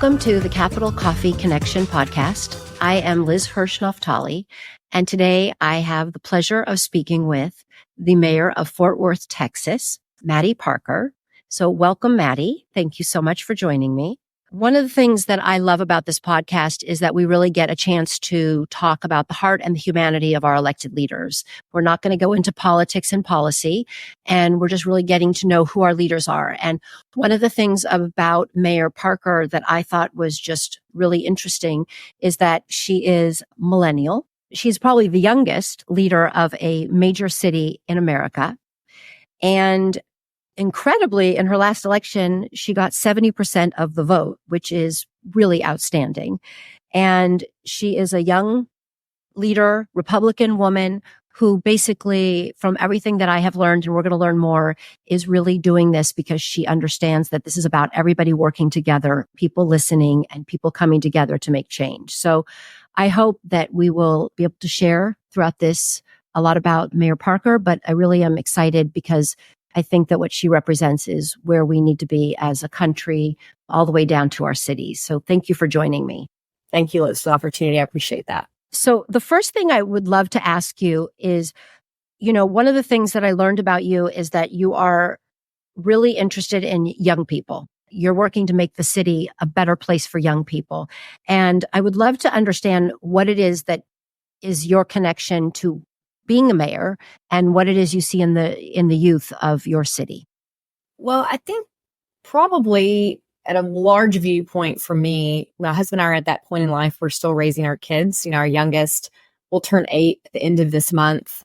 Welcome to the Capital Coffee Connection podcast. I am Liz Hirsch-Naftali, and today I have the pleasure of speaking with the mayor of Fort Worth, Texas, Mattie Parker. So welcome, Mattie. Thank you so much for joining me. One of the things that I love about this podcast is that we really get a chance to talk about the heart and the humanity of our elected leaders. We're not going to go into politics and policy, and we're just really getting to know who our leaders are. And one of the things about Mayor Parker that I thought was just really interesting is that she is millennial. She's probably the youngest leader of a major city in America. And incredibly, in her last election, she got 70% of the vote, which is really outstanding. And she is a young leader, Republican woman who basically, from everything that I have learned, and we're going to learn more, is really doing this because she understands that this is about everybody working together, people listening, and people coming together to make change. So I hope that we will be able to share throughout this a lot about Mayor Parker, but I really am excited because I think that what she represents is where we need to be as a country, all the way down to our cities. So thank you for joining me. Thank you, Liz, for the opportunity. I appreciate that. So the first thing I would love to ask you is, one of the things that I learned about you is that you are really interested in young people. You're working to make the city a better place for young people. And I would love to understand what it is that is your connection to being a mayor and what it is you see in the youth of your city. Well, I think probably at a large viewpoint for me, my husband and I are at that point in life, we're still raising our kids. Our youngest will turn 8 at the end of this month.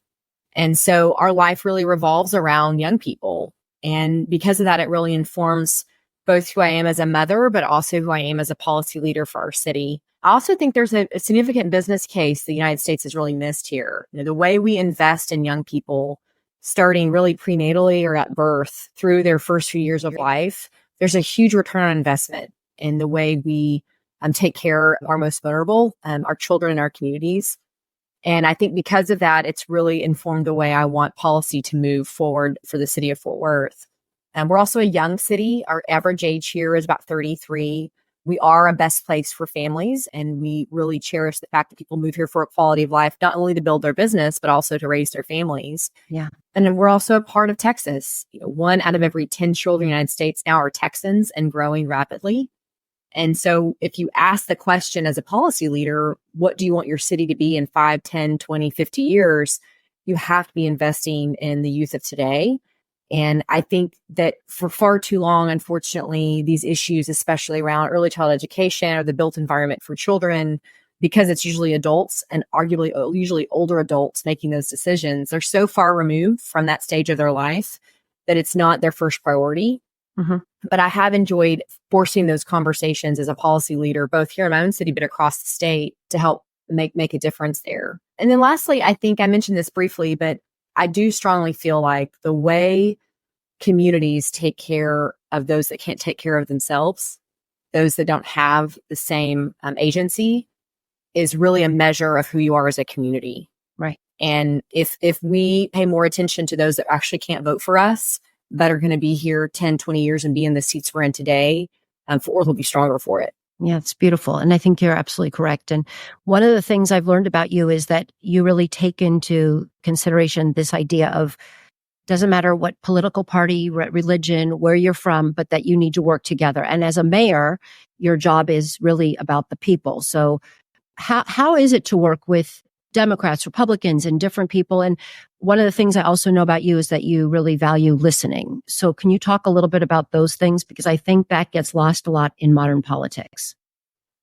And so our life really revolves around young people. And because of that, it really informs both who I am as a mother, but also who I am as a policy leader for our city. I also think there's a significant business case the United States has really missed here. The way we invest in young people, starting really prenatally or at birth through their first few years of life, there's a huge return on investment in the way we take care of our most vulnerable, our children in our communities. And I think because of that, it's really informed the way I want policy to move forward for the city of Fort Worth. And we're also a young city. Our average age here is about 33. We are a best place for families, and we really cherish the fact that people move here for a quality of life, not only to build their business, but also to raise their families. Yeah. And then we're also a part of Texas. 1 out of every 10 children in the United States now are Texans and growing rapidly. And so if you ask the question as a policy leader, what do you want your city to be in 5, 10, 20, 50 years? You have to be investing in the youth of today. And I think that for far too long, unfortunately, these issues, especially around early childhood education or the built environment for children, because it's usually adults and arguably usually older adults making those decisions, they're so far removed from that stage of their life that it's not their first priority. Mm-hmm. But I have enjoyed forcing those conversations as a policy leader, both here in my own city, but across the state to help make a difference there. And then lastly, I think I mentioned this briefly, but I do strongly feel like the way communities take care of those that can't take care of themselves, those that don't have the same agency, is really a measure of who you are as a community. Right. And if we pay more attention to those that actually can't vote for us, that are going to be here 10, 20 years and be in the seats we're in today, Fort Worth will be stronger for it. Yeah, it's beautiful. And I think you're absolutely correct. And one of the things I've learned about you is that you really take into consideration this idea of doesn't matter what political party, religion, where you're from, but that you need to work together. And as a mayor, your job is really about the people. So how is it to work with Democrats, Republicans, and different people? And one of the things I also know about you is that you really value listening. So can you talk a little bit about those things? Because I think that gets lost a lot in modern politics.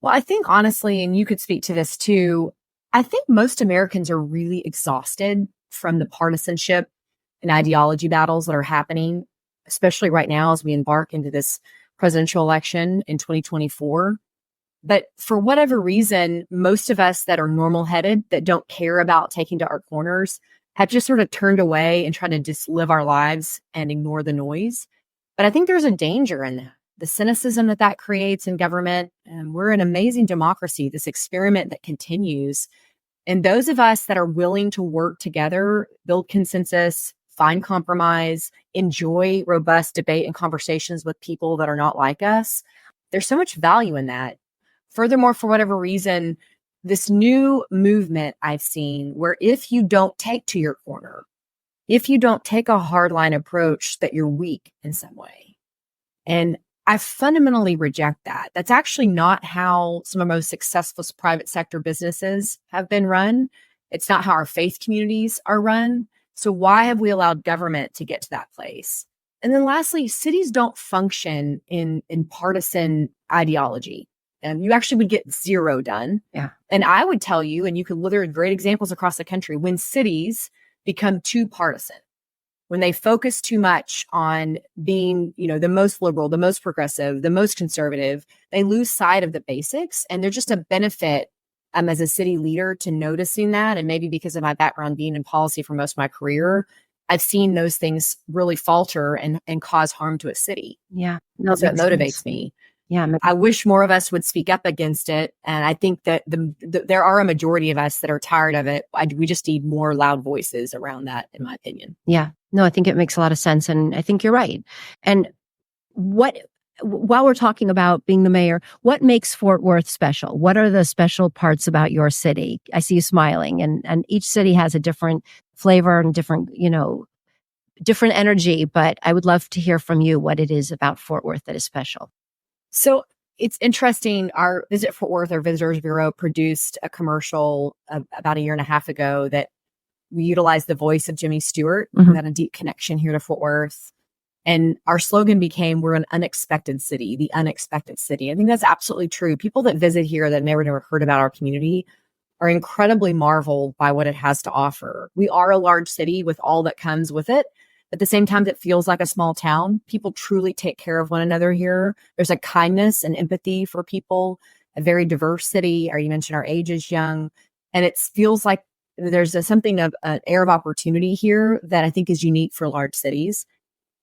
Well, I think honestly, and you could speak to this too, I think most Americans are really exhausted from the partisanship and ideology battles that are happening, especially right now as we embark into this presidential election in 2024. But for whatever reason, most of us that are normal-headed, that don't care about taking to our corners, have just sort of turned away and tried to just live our lives and ignore the noise. But I think there's a danger in that. The cynicism that creates in government. And we're an amazing democracy, this experiment that continues. And those of us that are willing to work together, build consensus, find compromise, enjoy robust debate and conversations with people that are not like us, there's so much value in that. Furthermore, for whatever reason, this new movement I've seen where if you don't take to your corner, if you don't take a hardline approach, that you're weak in some way. And I fundamentally reject that. That's actually not how some of the most successful private sector businesses have been run. It's not how our faith communities are run. So why have we allowed government to get to that place? And then lastly, cities don't function in partisan ideology. And you actually would get zero done. Yeah. And I would tell you, and you could there are great examples across the country, when cities become too partisan, when they focus too much on being, the most liberal, the most progressive, the most conservative, they lose sight of the basics. And they're just a benefit as a city leader to noticing that. And maybe because of my background being in policy for most of my career, I've seen those things really falter and cause harm to a city. Yeah. No, so it motivates me. Yeah. I wish more of us would speak up against it. And I think that there are a majority of us that are tired of it. We just need more loud voices around that, in my opinion. Yeah. No, I think it makes a lot of sense. And I think you're right. And while we're talking about being the mayor, what makes Fort Worth special? What are the special parts about your city? I see you smiling, and each city has a different flavor and different energy. But I would love to hear from you what it is about Fort Worth that is special. So it's interesting. Our Visit Fort Worth, our Visitors Bureau, produced a commercial about a year and a half ago that we utilized the voice of Jimmy Stewart. Mm-hmm. We had a deep connection here to Fort Worth. And our slogan became, we're an unexpected city, the unexpected city. I think that's absolutely true. People that visit here that never heard about our community are incredibly marveled by what it has to offer. We are a large city with all that comes with it. At the same time, it feels like a small town. People truly take care of one another here. There's a kindness and empathy for people, a very diverse city. Or you mentioned our age is young. And it feels like there's something of an air of opportunity here that I think is unique for large cities.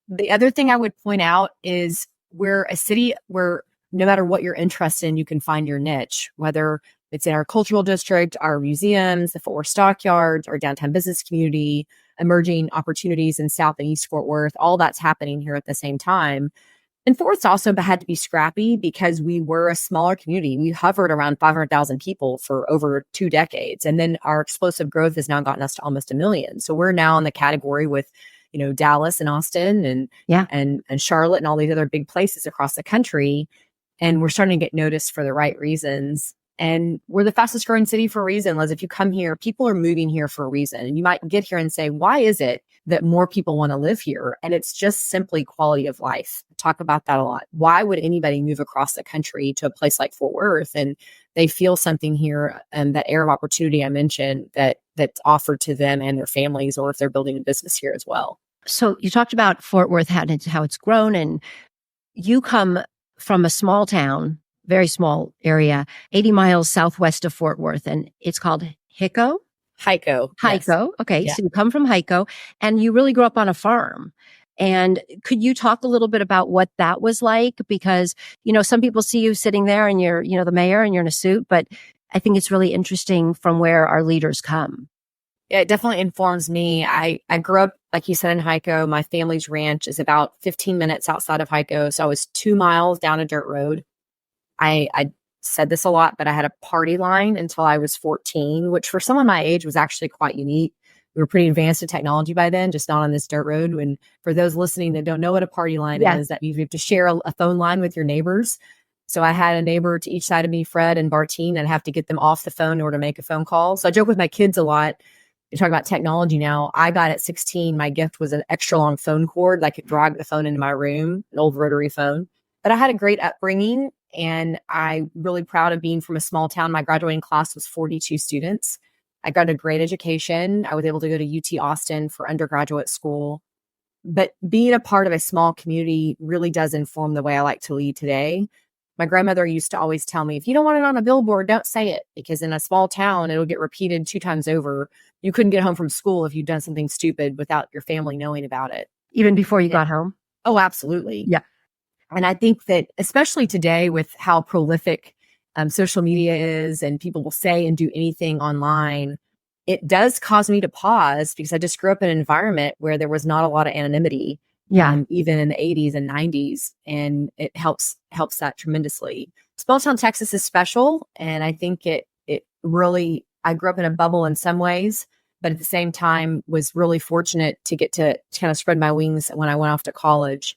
The other thing I would point out is we're a city where no matter what you're interested in, you can find your niche, whether it's in our cultural district, our museums, the Fort Worth Stockyards, our downtown business community, emerging opportunities in South and East Fort Worth. All that's happening here at the same time. And Fort Worth also had to be scrappy because we were a smaller community. We hovered around 500,000 people for over 2 decades. And then our explosive growth has now gotten us to almost 1 million. So we're now in the category with Dallas and Austin and Charlotte and all these other big places across the country. And we're starting to get noticed for the right reasons. And we're the fastest growing city for a reason, Liz. If you come here, people are moving here for a reason. And you might get here and say, why is it that more people want to live here? And it's just simply quality of life. I talk about that a lot. Why would anybody move across the country to a place like Fort Worth? And they feel something here, and that air of opportunity I mentioned that's offered to them and their families, or if they're building a business here as well. So you talked about Fort Worth, how it's grown, and you come from a small town, very small area, 80 miles southwest of Fort Worth, and it's called Hico? Hico. Yes. Okay. Yeah. So you come from Hico, and you really grew up on a farm. And could you talk a little bit about what that was like? Because, some people see you sitting there and you're, the mayor and you're in a suit, but I think it's really interesting from where our leaders come. Yeah, it definitely informs me. I grew up, like you said, in Hico. My family's ranch is about 15 minutes outside of Hico. So I was 2 miles down a dirt road. I said this a lot, but I had a party line until I was 14, which for someone my age was actually quite unique. We were pretty advanced in technology by then, just not on this dirt road. And for those listening that don't know what a party line is, that you have to share a phone line with your neighbors. So I had a neighbor to each side of me, Fred and Bartine, and I'd have to get them off the phone in order to make a phone call. So I joke with my kids a lot. You talk about technology now. I got at 16, my gift was an extra long phone cord that I could drag the phone into my room, an old rotary phone. But I had a great upbringing, and I'm really proud of being from a small town. My graduating class was 42 students. I got a great education. I was able to go to UT Austin for undergraduate school. But being a part of a small community really does inform the way I like to lead today. My grandmother used to always tell me, if you don't want it on a billboard, don't say it, because in a small town, it'll get repeated 2 times over. You couldn't get home from school if you'd done something stupid without your family knowing about it. Even before you got home? Oh, absolutely. Yeah. And I think that especially today with how prolific social media is, and people will say and do anything online, it does cause me to pause, because I just grew up in an environment where there was not a lot of anonymity. even in the 80s and 90s. And it helps that tremendously. Small town Texas is special. And I think it really, I grew up in a bubble in some ways, but at the same time was really fortunate to get to kind of spread my wings when I went off to college.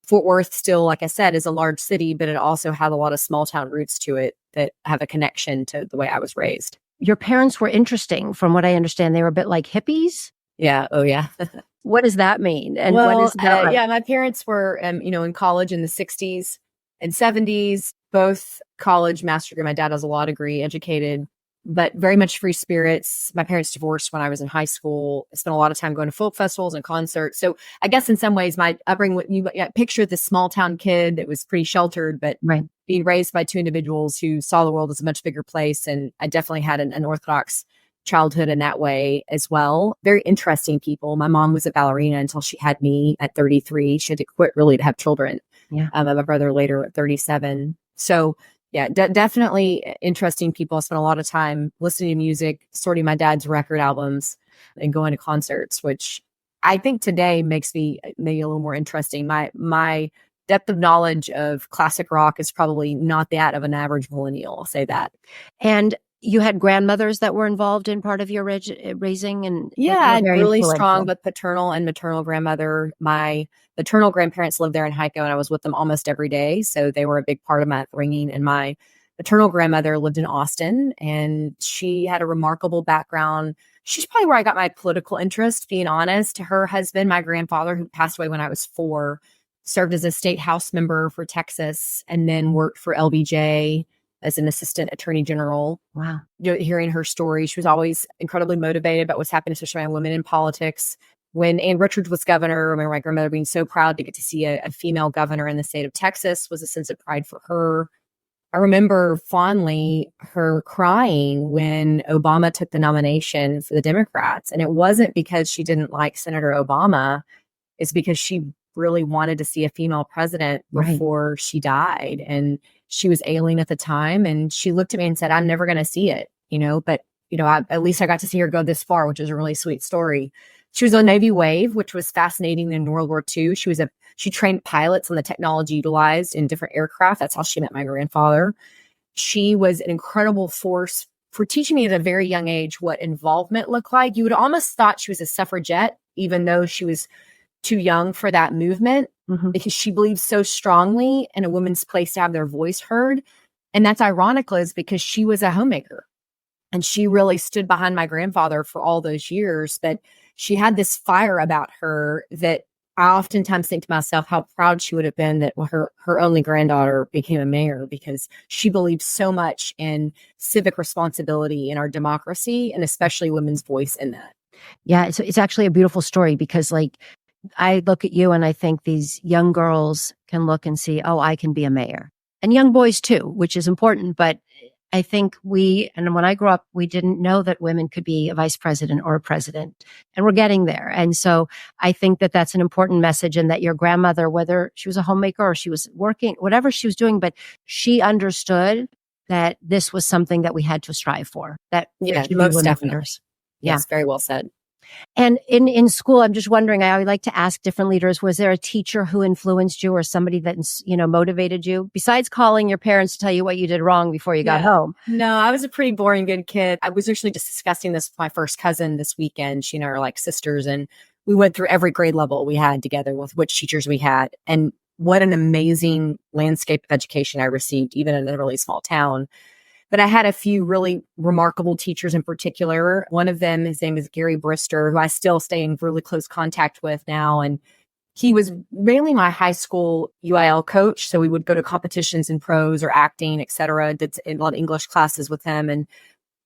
Fort Worth still, like I said, is a large city, but it also has a lot of small town roots to it that have a connection to the way I was raised. Your parents were interesting. From what I understand, they were a bit like hippies. Yeah. Oh, yeah. What does that mean? And well, what is that? Like? Yeah, my parents were, in college in the 60s and 70s, both college, master degree. My dad has a law degree, educated, but very much free spirits. My parents divorced when I was in high school. I spent a lot of time going to folk festivals and concerts. So I guess in some ways, my upbringing, you picture this small town kid that was pretty sheltered, but being raised by two individuals who saw the world as a much bigger place. And I definitely had an unorthodox childhood in that way as well. Very interesting people. My mom was a ballerina until she had me at 33. She had to quit really to have children. Yeah. My brother later at 37. So yeah, definitely interesting people. I spent a lot of time listening to music, sorting my dad's record albums and going to concerts, which I think today makes me maybe a little more interesting. My depth of knowledge of classic rock is probably not that of an average millennial. I'll say that. And you had grandmothers that were involved in part of your raising? And yeah, really strong with paternal and maternal grandmother. My maternal grandparents lived there in Hico, and I was with them almost every day. So they were a big part of my upbringing. And my maternal grandmother lived in Austin, and she had a remarkable background. She's probably where I got my political interest, being honest. Her husband, my grandfather, who passed away when I was 4, served as a state house member for Texas and then worked for LBJ as an assistant attorney general. Wow. Hearing her story, she was always incredibly motivated about what's happening, especially around women in politics. When Ann Richards was governor, I remember my grandmother being so proud to get to see a female governor in the state of Texas. Was a sense of pride for her. I remember fondly her crying when Obama took the nomination for the Democrats. And it wasn't because she didn't like Senator Obama. It's because she really wanted to see a female president before she died. And she was ailing at the time. And she looked at me and said, I'm never going to see it, but, at least I got to see her go this far, which is a really sweet story. She was on Navy Wave, which was fascinating in World War II. She trained pilots on the technology utilized in different aircraft. That's how she met my grandfather. She was an incredible force for teaching me at a very young age what involvement looked like. You would almost thought she was a suffragette, even though she was too young for that movement, because she believed so strongly in a woman's place to have their voice heard. And that's ironic, Liz, because she was a homemaker and she really stood behind my grandfather for all those years. But she had this fire about her that I oftentimes think to myself how proud she would have been that her only granddaughter became a mayor, because she believed so much in civic responsibility in our democracy, and especially women's voice in that. Yeah, it's actually a beautiful story, because I look at you and I think these young girls can look and see, oh, I can be a mayor. And young boys too, which is important. But I think and when I grew up, we didn't know that women could be a vice president or a president. And we're getting there. And so I think that that's an important message, and that your grandmother, whether she was a homemaker or she was working, whatever she was doing, but she understood that this was something that we had to strive for. That most definitely. Yeah. Yes, very well said. And in school, I'm just wondering, I always like to ask different leaders, was there a teacher who influenced you or somebody that, motivated you, besides calling your parents to tell you what you did wrong before you got home? No, I was a pretty boring good kid. I was actually just discussing this with my first cousin this weekend. She and I are like sisters, and we went through every grade level we had together with which teachers we had. And what an amazing landscape of education I received, even in a really small town. But I had a few really remarkable teachers in particular. One of them, his name is Gary Brister, who I still stay in really close contact with now. And he was mainly my high school UIL coach. So we would go to competitions in prose or acting, et cetera. Did a lot of English classes with him. And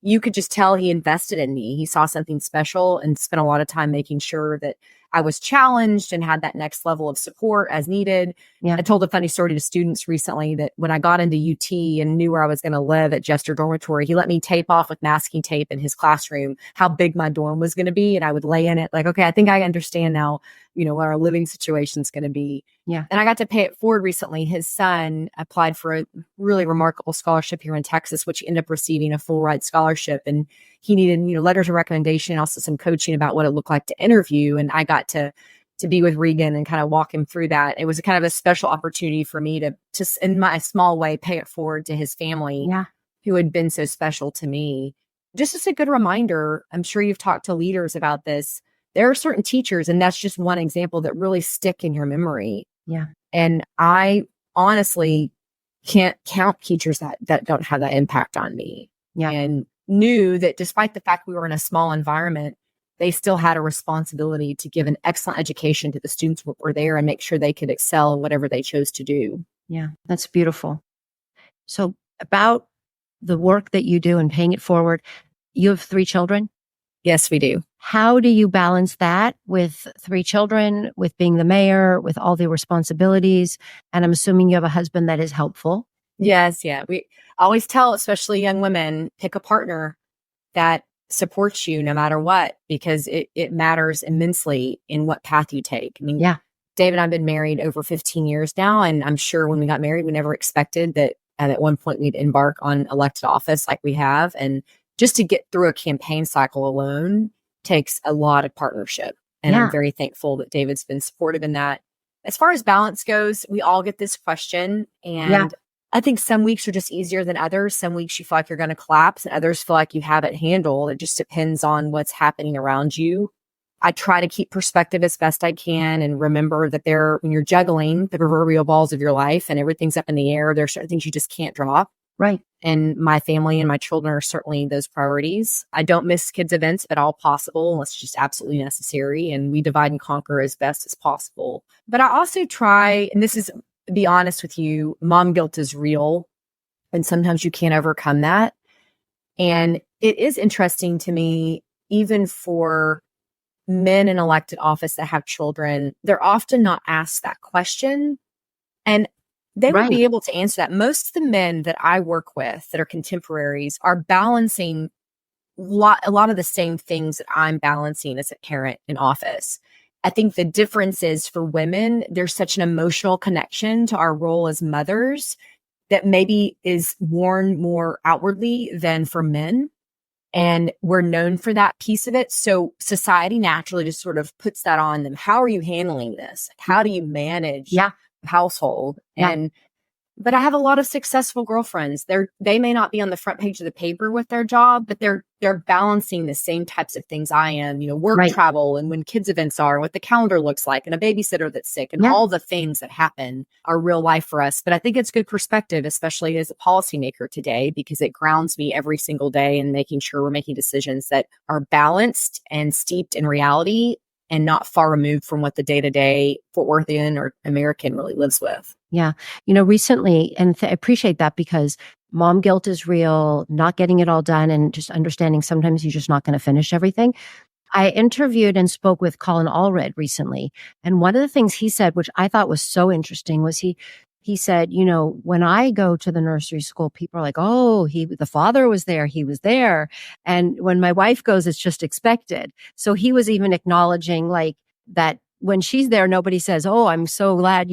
you could just tell he invested in me. He saw something special and spent a lot of time making sure that I was challenged and had that next level of support as needed. Yeah. I told a funny story to students recently that when I got into UT and knew where I was going to live at Jester Dormitory, he let me tape off with masking tape in his classroom how big my dorm was going to be. And I would lay in it like, okay, I think I understand now, what our living situation is going to be. Yeah. And I got to pay it forward recently. His son applied for a really remarkable scholarship here in Texas, which he ended up receiving a full ride scholarship. And he needed, letters of recommendation, also some coaching about what it looked like to interview. And I got to to be with Regan and kind of walk him through that. It was kind of a special opportunity for me to just, in my small way, pay it forward to his family who had been so special to me. Just as a good reminder, I'm sure you've talked to leaders about this. There are certain teachers, and that's just one example, that really stick in your memory. Yeah. And I honestly can't count teachers that don't have that impact on me. Yeah. And knew that despite the fact we were in a small environment, they still had a responsibility to give an excellent education to the students who were there and make sure they could excel in whatever they chose to do. Yeah, that's beautiful. So about the work that you do and paying it forward, you have 3 children? Yes, we do. How do you balance that with 3 children, with being the mayor, with all the responsibilities? And I'm assuming you have a husband that is helpful. Yes, yeah. We always tell, especially young women, pick a partner that supports you no matter what, because it matters immensely in what path you take. I mean, Dave and I have been married over 15 years now, and I'm sure when we got married, we never expected that at one point we'd embark on elected office like we have. And just to get through a campaign cycle alone takes a lot of partnership. And I'm very thankful that David's been supportive in that. As far as balance goes, we all get this question. And I think some weeks are just easier than others. Some weeks you feel like you're going to collapse, and others feel like you have it handled. It just depends on what's happening around you. I try to keep perspective as best I can and remember that when you're juggling the proverbial balls of your life and everything's up in the air, there are certain things you just can't drop. Right. And my family and my children are certainly those priorities. I don't miss kids' events at all possible unless it's just absolutely necessary. And we divide and conquer as best as possible. But I also try, and this is, to be honest with you, mom guilt is real. And sometimes you can't overcome that. And it is interesting to me, even for men in elected office that have children, they're often not asked that question. And they would be able to answer that. Most of the men that I work with that are contemporaries are balancing a lot of the same things that I'm balancing as a parent in office. I think the difference is for women, there's such an emotional connection to our role as mothers that maybe is worn more outwardly than for men. And we're known for that piece of it. So society naturally just sort of puts that on them. How are you handling this? How do you manage household? But I have a lot of successful girlfriends. They may not be on the front page of the paper with their job, but they're balancing the same types of things I am, work travel and when kids events are, and what the calendar looks like, and a babysitter that's sick, and all the things that happen are real life for us. But I think it's good perspective, especially as a policymaker today, because it grounds me every single day in making sure we're making decisions that are balanced and steeped in reality and not far removed from what the day-to-day Fort Worthian or American really lives with. Yeah. Recently, and I appreciate that, because mom guilt is real, not getting it all done, and just understanding sometimes you're just not going to finish everything. I interviewed and spoke with Colin Allred recently. And one of the things he said, which I thought was so interesting, was he said, when I go to the nursery school, people are like, oh, the father was there. He was there. And when my wife goes, it's just expected. So he was even acknowledging like that when she's there, nobody says, oh, I'm so glad,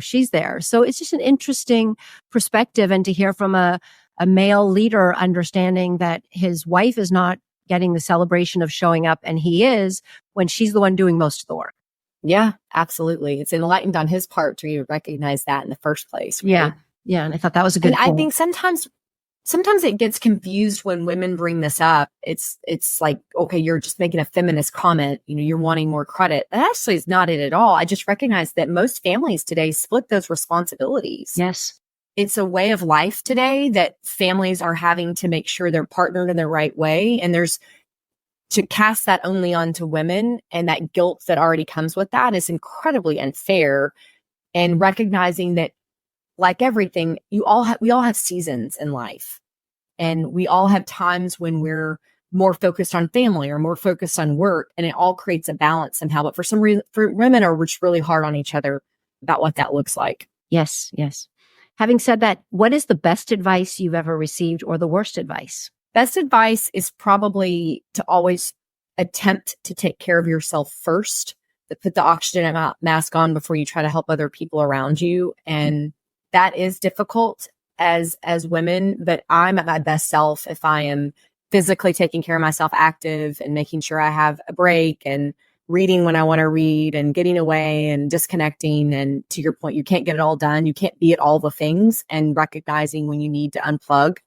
she's there. So it's just an interesting perspective, and to hear from a male leader understanding that his wife is not getting the celebration of showing up, and he is, when she's the one doing most of the work. Yeah, absolutely. It's enlightened on his part to even recognize that in the first place. Right? Yeah. Yeah. And I thought that was a good point. I think sometimes it gets confused when women bring this up. It's like, okay, you're just making a feminist comment. You're wanting more credit. That actually is not it at all. I just recognize that most families today split those responsibilities. Yes. It's a way of life today that families are having to make sure they're partnered in the right way. And to cast that only onto women, and that guilt that already comes with that is incredibly unfair. And recognizing that, like everything, we all have seasons in life, and we all have times when we're more focused on family or more focused on work, and it all creates a balance somehow. But for some reason, for women are just really hard on each other about what that looks like. Yes. Yes. Having said that, what is the best advice you've ever received, or the worst advice? Best advice is probably to always attempt to take care of yourself first, to put the oxygen mask on before you try to help other people around you. And that is difficult as women, but I'm at my best self if I am physically taking care of myself, active, and making sure I have a break and reading when I want to read and getting away and disconnecting. And to your point, you can't get it all done. You can't be at all the things, and recognizing when you need to unplug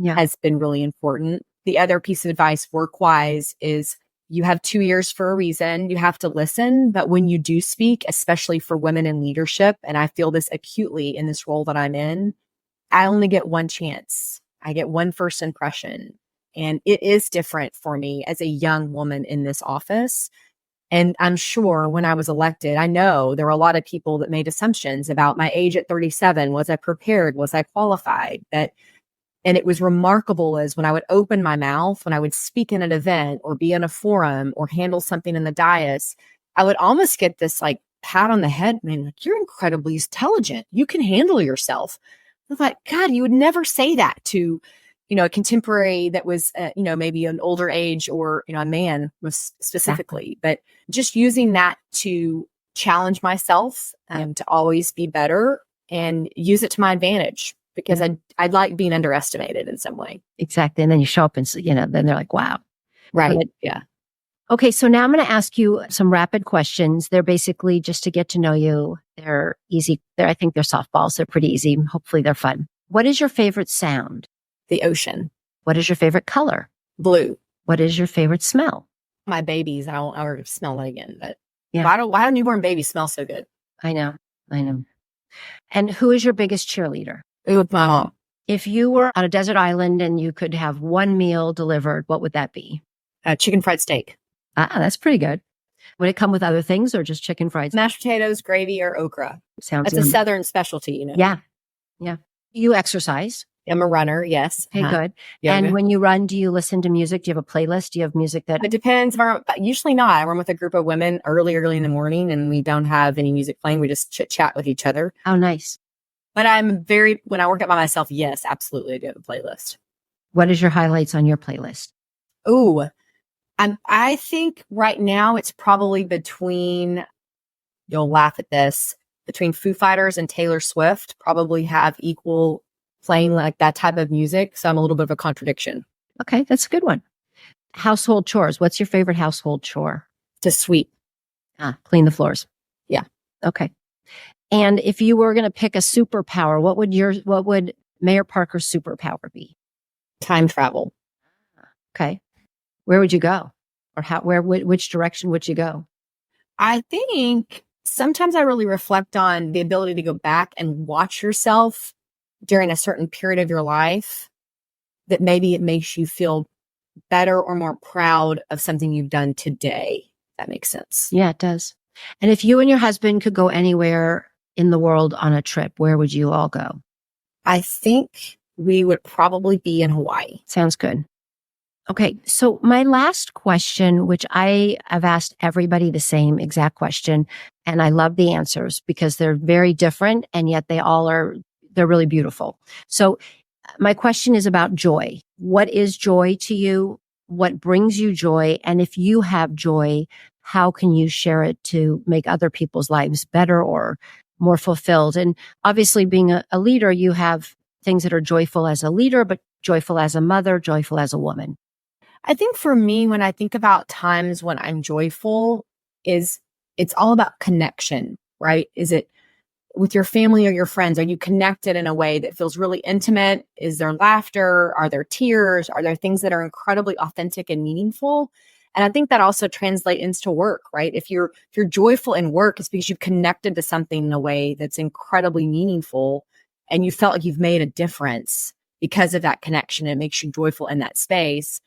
has been really important. The other piece of advice work-wise is you have 2 years for a reason. You have to listen. But when you do speak, especially for women in leadership, and I feel this acutely in this role that I'm in, I only get one chance. I get one first impression. And it is different for me as a young woman in this office. And I'm sure when I was elected, I know there were a lot of people that made assumptions about my age at 37. Was I prepared? Was I qualified? And it was remarkable as when I would open my mouth, when I would speak in an event or be in a forum or handle something in the dais, I would almost get this like pat on the head, man, like, you're incredibly intelligent. You can handle yourself. I thought, God, you would never say that to, a contemporary that was, maybe an older age, or, a man was specifically, but just using that to challenge myself, to always be better and use it to my advantage, because I like being underestimated in some way. Exactly. And then you show up and, then they're like, wow. Right. But, yeah. Okay. So now I'm going to ask you some rapid questions. They're basically just to get to know you. They're easy. I think they're softballs. They're pretty easy. Hopefully they're fun. What is your favorite sound? The ocean. What is your favorite color? Blue. What is your favorite smell? My babies. I won't ever smell that again, but yeah. Why do newborn babies smell so good? I know. And who is your biggest cheerleader? With my mom. If you were on a desert island and you could have one meal delivered, what would that be? Chicken fried steak. That's pretty good. Would it come with other things or just chicken fried steak? Mashed potatoes, gravy, or okra. Sounds That's a Southern specialty, Yeah. You exercise? I'm a runner, yes. Okay, good. Yeah, and when you run, do you listen to music? Do you have a playlist? Do you have music that... It depends. Usually not. I run with a group of women early in the morning, and we don't have any music playing. We just chit-chat with each other. Oh, nice. But when I work out by myself, yes, absolutely, I do have a playlist. What is your highlights on your playlist? Oh, I think right now it's probably between, you'll laugh at this, between Foo Fighters and Taylor Swift, probably have equal playing like that type of music. So I'm a little bit of a contradiction. Okay, that's a good one. Household chores. What's your favorite household chore? To sweep. Clean the floors. Yeah. Okay. And if you were going to pick a superpower, what would Mayor Parker's superpower be? Time travel. Okay. Where would you go? Or which direction would you go? I think sometimes I really reflect on the ability to go back and watch yourself during a certain period of your life, that maybe it makes you feel better or more proud of something you've done today. That makes sense. Yeah, it does. And if you and your husband could go anywhere in the world on a trip, where would you all go? I think we would probably be in Hawaii. Sounds good. Okay. So my last question, which I have asked everybody the same exact question, and I love the answers because they're very different, and yet they're really beautiful. So my question is about joy. What is joy to you? What brings you joy? And if you have joy, how can you share it to make other people's lives better or more fulfilled? And obviously being a leader, you have things that are joyful as a leader, but joyful as a mother, joyful as a woman. I think for me, when I think about times when I'm joyful, it's all about connection, right? Is it with your family or your friends? Are you connected in a way that feels really intimate? Is there laughter? Are there tears? Are there things that are incredibly authentic and meaningful? And I think that also translates into work, right? If you're joyful in work, it's because you've connected to something in a way that's incredibly meaningful, and you felt like you've made a difference because of that connection. It makes you joyful in that space.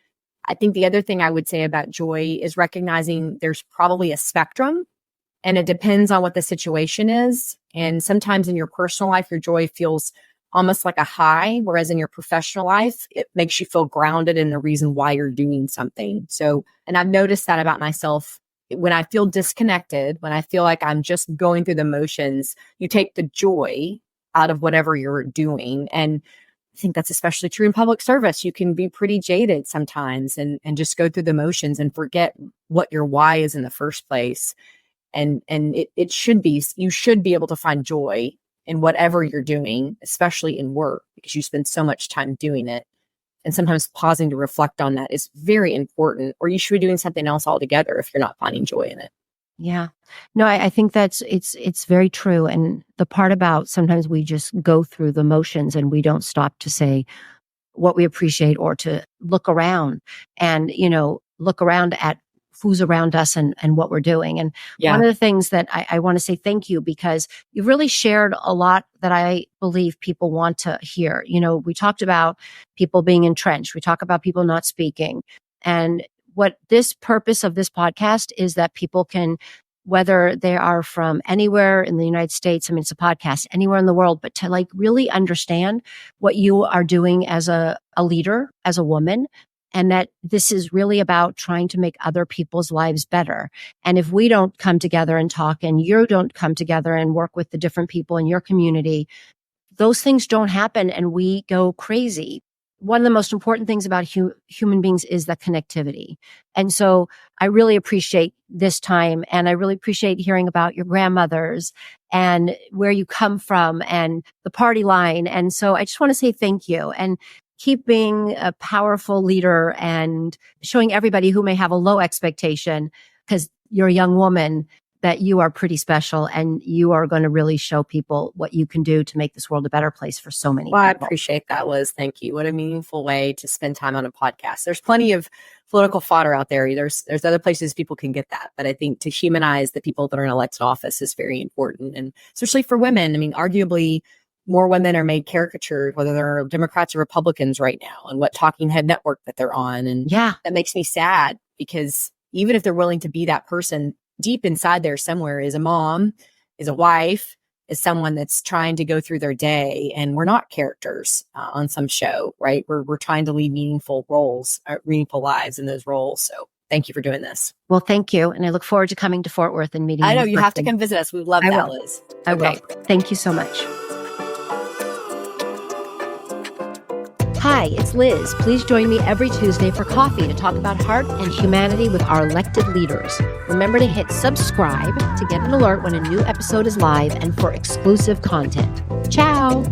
I think the other thing I would say about joy is recognizing there's probably a spectrum, and it depends on what the situation is. And sometimes in your personal life, your joy feels almost like a high, whereas in your professional life, it makes you feel grounded in the reason why you're doing something. So, and I've noticed that about myself. When I feel disconnected, when I feel like I'm just going through the motions, you take the joy out of whatever you're doing. And I think that's especially true in public service. You can be pretty jaded sometimes and just go through the motions and forget what your why is in the first place. And it should be, you should be able to find joy in whatever you're doing, especially in work, because you spend so much time doing it. And sometimes pausing to reflect on that is very important, or you should be doing something else altogether if you're not finding joy in it. Yeah. No, I think it's very true. And the part about sometimes we just go through the motions and we don't stop to say what we appreciate or to look around and, look around at who's around us and what we're doing. And one Yeah. of the things that I want to say thank you, because you've really shared a lot that I believe people want to hear. We talked about people being entrenched. We talk about people not speaking. And what this purpose of this podcast is that people can, whether they are from anywhere in the United States, I mean, it's a podcast, anywhere in the world, but to really understand what you are doing as a leader, as a woman, and that this is really about trying to make other people's lives better. And if we don't come together and talk, and you don't come together and work with the different people in your community, those things don't happen and we go crazy. One of the most important things about human beings is the connectivity. And so I really appreciate this time, and I really appreciate hearing about your grandmothers and where you come from and the party line. And so I just want to say thank you, and keep being a powerful leader and showing everybody who may have a low expectation, because you're a young woman, that you are pretty special and you are going to really show people what you can do to make this world a better place for so many Well, I people. appreciate that, Liz. Thank you. What a meaningful way to spend time on a podcast. There's plenty of political fodder out there. There's other places people can get that. But I think to humanize the people that are in elected office is very important. And especially for women, I mean, arguably more women are made caricatured, whether they're Democrats or Republicans right now, and what talking head network that they're on. And that makes me sad, because even if they're willing to be that person, deep inside there somewhere is a mom, is a wife, is someone that's trying to go through their day. And we're not characters on some show, right? We're trying to lead meaningful roles, meaningful lives in those roles. So thank you for doing this. Well, thank you. And I look forward to coming to Fort Worth and meeting you. I know you have to come visit us. We love that, Liz. I will. Thank you so much. Hi, it's Liz. Please join me every Tuesday for coffee to talk about heart and humanity with our elected leaders. Remember to hit subscribe to get an alert when a new episode is live and for exclusive content. Ciao.